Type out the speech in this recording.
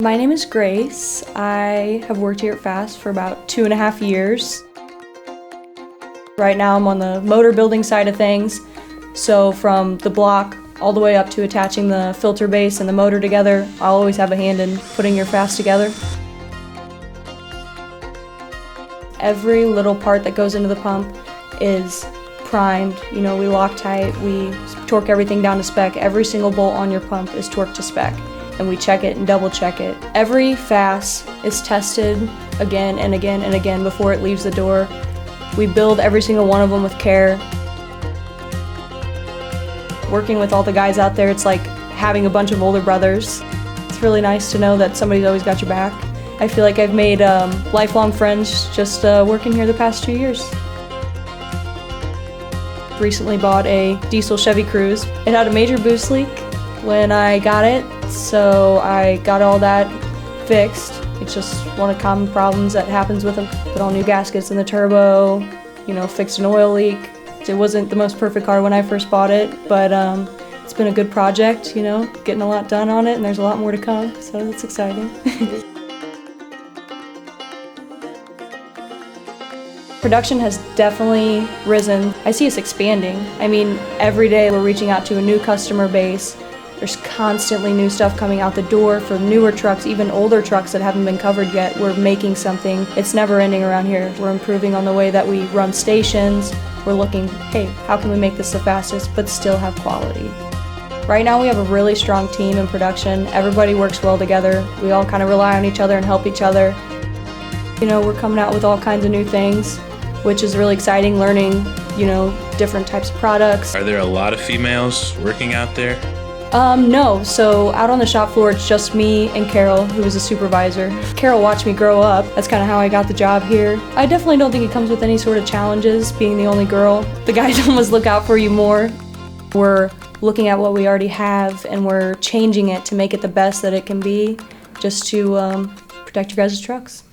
My name is Grace. I have worked here at FASS for about 2.5 years. Right now I'm on the motor building side of things, so from the block all the way up to attaching the filter base and the motor together, I'll always have a hand in putting your FASS together. Every little part that goes into the pump is primed. You know, we Loctite, we torque everything down to spec. Every single bolt on your pump is torqued to spec, and we check it and double check it. Every FASS is tested again and again and again before it leaves the door. We build every single one of them with care. Working with all the guys out there, it's like having a bunch of older brothers. It's really nice to know that somebody's always got your back. I feel like I've made lifelong friends just working here the past 2 years. Recently bought a diesel Chevy Cruze. It had a major boost leak when I got it, so I got all that fixed. It's just one of the common problems that happens with them. Put all new gaskets in the turbo, you know, fixed an oil leak. It wasn't the most perfect car when I first bought it, but it's been a good project, you know, getting a lot done on it, and there's a lot more to come, so that's exciting. Production has definitely risen. I see us expanding. I mean, every day we're reaching out to a new customer base. There's constantly new stuff coming out the door for newer trucks, even older trucks that haven't been covered yet. We're making something. It's never ending around here. We're improving on the way that we run stations. We're looking, hey, how can we make this the fastest but still have quality? Right now we have a really strong team in production. Everybody works well together. We all kind of rely on each other and help each other. You know, we're coming out with all kinds of new things, which is really exciting, learning, you know, different types of products. Are there a lot of females working out there? No, so out on the shop floor it's just me and Carol, who is a supervisor. Carol watched me grow up. That's kind of how I got the job here. I definitely don't think it comes with any sort of challenges, being the only girl. The guys almost look out for you more. We're looking at what we already have and we're changing it to make it the best that it can be, just to protect your guys' trucks.